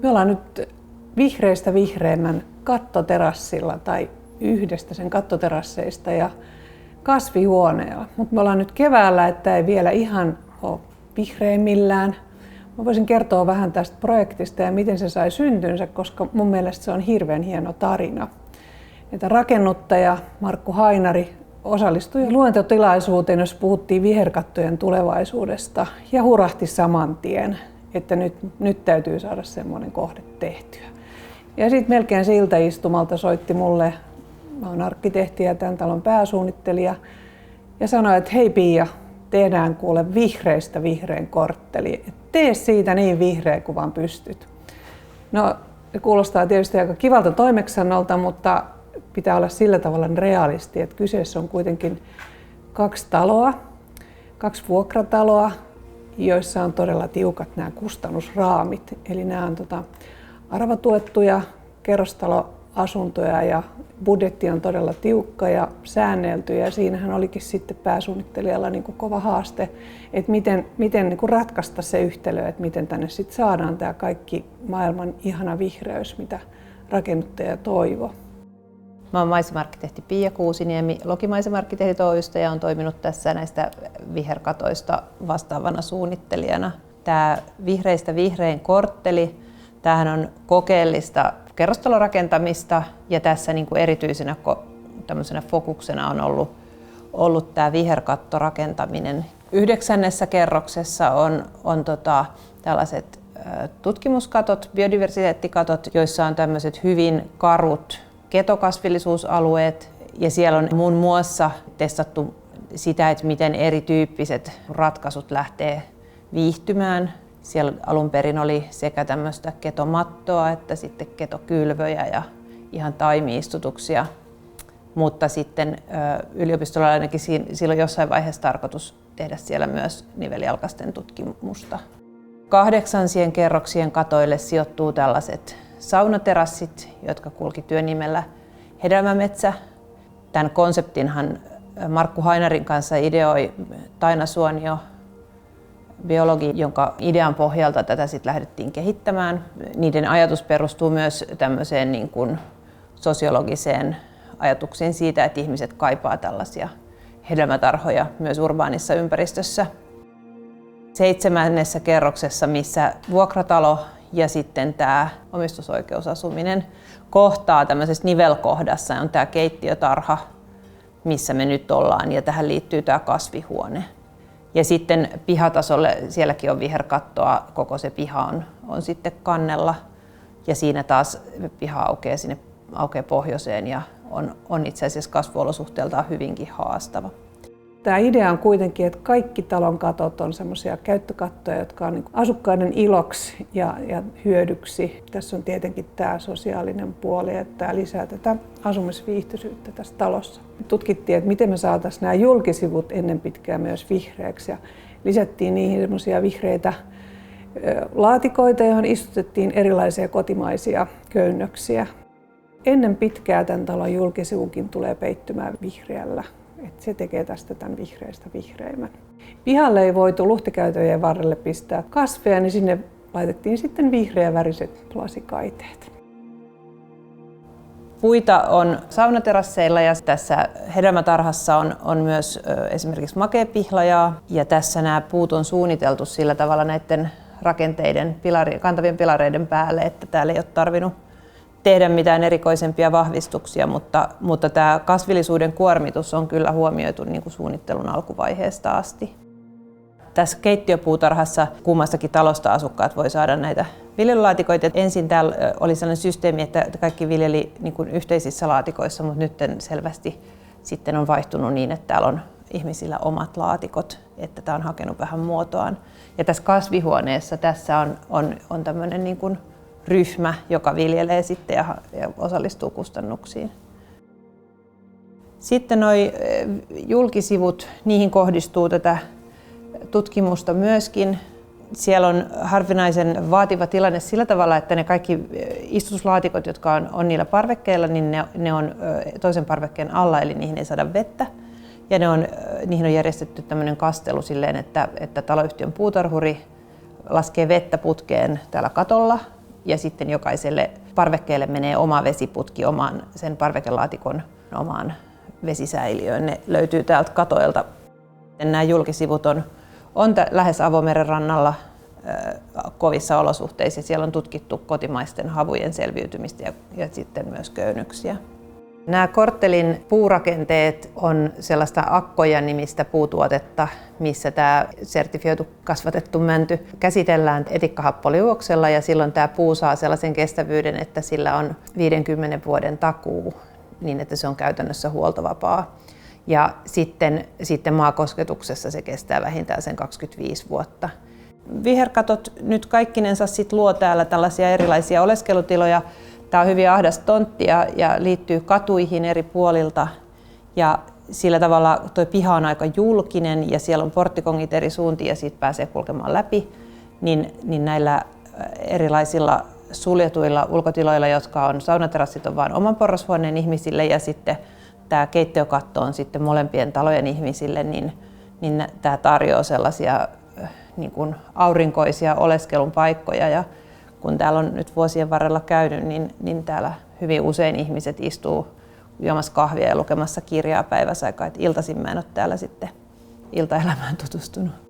Me ollaan nyt vihreistä vihreimmän kattoterassilla tai yhdestä sen kattoterasseista ja kasvihuoneella. Mutta me ollaan nyt keväällä, että ei vielä ihan ole vihreimmillään. Mä voisin kertoa vähän tästä projektista ja miten se sai syntynsä, koska mun mielestä se on hirveän hieno tarina. Että rakennuttaja Markku Hainari osallistui luentotilaisuuteen, jos puhuttiin viherkattojen tulevaisuudesta ja hurahti saman tien, että nyt täytyy saada semmoinen kohde tehtyä. Ja sitten melkein siltä istumalta soitti mulle, mä oon arkkitehti ja tämän talon pääsuunnittelija, ja sanoi, että hei Pia, tehdään kuule vihreistä vihreän kortteli, tee siitä niin vihreä kuin vaan pystyt. No, se kuulostaa tietysti aika kivalta toimeksiannolta, mutta pitää olla sillä tavalla realisti, että kyseessä on kuitenkin 2 taloa, 2 vuokrataloa, joissa on todella tiukat nämä kustannusraamit. Eli nämä on arvatuettuja kerrostaloasuntoja ja budjetti on todella tiukka ja säännelty. Ja siinähän olikin sitten pääsuunnittelijalla niin kuin kova haaste, että miten niin kuin ratkaista se yhtälö, että miten tänne sitten saadaan tämä kaikki maailman ihana vihreys, mitä rakennuttaja toivoo. Mä oon maisema-arkkitehti Pia Kuusiniemi Loki-maisema-arkkitehdit Oy:stä ja olen toiminut tässä näistä viherkatoista vastaavana suunnittelijana. Tämä vihreistä vihrein kortteli, tämähän on kokeellista kerrostalorakentamista ja tässä niin kuin erityisenä tämmöisenä fokuksena on ollut tämä viherkattorakentaminen. 9. kerroksessa on tällaiset tutkimuskatot, biodiversiteettikatot, joissa on tämmöiset hyvin karut ketokasvillisuusalueet ja siellä on muun muassa testattu sitä, että miten erityyppiset ratkaisut lähtee viihtymään. Siellä alun perin oli sekä tämmöistä ketomattoa että sitten ketokylvöjä ja ihan taimi-istutuksia, mutta sitten yliopistolla ainakin silloin jossain vaiheessa tarkoitus tehdä siellä myös nivelijalkaisten tutkimusta. 8 kerroksien katoille sijoittuu tällaiset saunaterassit, jotka kulki työnimellä Hedelmämetsä. Tämän konseptinhan Markku Hainarin kanssa ideoi Taina Suonio, biologi, jonka idean pohjalta tätä sitten lähdettiin kehittämään. Niiden ajatus perustuu myös tämmöiseen niin kuin sosiologiseen ajatuksiin siitä, että ihmiset kaipaa tällaisia hedelmätarhoja myös urbaanissa ympäristössä. 7. kerroksessa, missä vuokratalo ja sitten tämä omistusoikeusasuminen kohtaa tämmöisessä nivelkohdassa, on tämä keittiötarha, missä me nyt ollaan, ja tähän liittyy tämä kasvihuone. Ja sitten pihatasolle, sielläkin on viherkattoa, koko se piha on sitten kannella, ja siinä taas piha aukeaa pohjoiseen ja on itse asiassa kasvuolosuhteeltaan hyvinkin haastava. Tämä idea on kuitenkin, että kaikki talon katot on semmoisia käyttökattoja, jotka on niin asukkaiden iloksi ja hyödyksi. Tässä on tietenkin tämä sosiaalinen puoli, että tämä lisää tätä asumisviihtyisyyttä tässä talossa. Tutkittiin, että miten me saataisiin nämä julkisivut ennen pitkää myös vihreäksi ja lisättiin niihin semmoisia vihreitä laatikoita, joihin istutettiin erilaisia kotimaisia köynnöksiä. Ennen pitkää tämän talon julkisivukin tulee peittymään vihreällä. Että se tekee tästä tämän vihreistä vihreimmän. Pihalle ei voitu luhtikäytävien varrelle pistää kasveja, niin sinne laitettiin sitten vihreäväriset lasikaiteet. Puita on saunaterasseilla ja tässä hedelmätarhassa on myös esimerkiksi makeapihlajaa. Ja tässä nämä puut on suunniteltu sillä tavalla näiden rakenteiden, kantavien pilareiden päälle, että täällä ei ole tarvinnut tehdä mitään erikoisempia vahvistuksia, mutta tämä kasvillisuuden kuormitus on kyllä huomioitu niin kuin suunnittelun alkuvaiheesta asti. Tässä keittiöpuutarhassa kummastakin talosta asukkaat voi saada näitä viljelylaatikoita. Ensin täällä oli sellainen systeemi, että kaikki viljeli niin kuin yhteisissä laatikoissa, mutta nyt selvästi sitten on vaihtunut niin, että täällä on ihmisillä omat laatikot, että tämä on hakenut vähän muotoaan. Ja tässä kasvihuoneessa tässä on tämmöinen niin kuin ryhmä, joka viljelee sitten ja osallistuu kustannuksiin. Sitten nuo julkisivut, niihin kohdistuu tätä tutkimusta myöskin. Siellä on harvinaisen vaativa tilanne sillä tavalla, että ne kaikki istutuslaatikot, jotka on niillä parvekkeilla, niin ne on toisen parvekkeen alla, eli niihin ei saada vettä. Ja niihin on järjestetty tämmöinen kastelu silleen, että taloyhtiön puutarhuri laskee vettä putkeen täällä katolla ja sitten jokaiselle parvekkeelle menee oma vesiputki omaan sen parvekelaatikon omaan vesisäiliöön. Ne löytyy täältä katoilta. Nämä julkisivut on lähes avomeren rannalla kovissa olosuhteissa. Siellä on tutkittu kotimaisten havujen selviytymistä ja sitten myös köynnöksiä. Nämä korttelin puurakenteet on sellaista akkoja-nimistä puutuotetta, missä tämä sertifioitu kasvatettu mänty käsitellään etikkahappoliuoksella ja silloin tämä puu saa sellaisen kestävyyden, että sillä on 50 vuoden takuu niin, että se on käytännössä huoltovapaa. Ja sitten maakosketuksessa se kestää vähintään sen 25 vuotta. Viherkatot nyt kaikkinensa sit luo täällä tällaisia erilaisia oleskelutiloja. Tämä on hyvin ahdas tontti ja liittyy katuihin eri puolilta. Ja sillä tavalla tuo piha on aika julkinen ja siellä on porttikongit eri suuntiin ja siitä pääsee kulkemaan läpi. Niin näillä erilaisilla suljetuilla ulkotiloilla, jotka on saunaterassit, on vain oman porrashuoneen ihmisille ja sitten tämä keittiökatto on sitten molempien talojen ihmisille, niin tämä tarjoaa sellaisia niin kuin aurinkoisia oleskelun paikkoja. Ja kun täällä on nyt vuosien varrella käynyt, niin täällä hyvin usein ihmiset istuu juomassa kahvia ja lukemassa kirjaa päiväsaikaa. Iltaisin mä en ole täällä sitten iltaelämään tutustunut.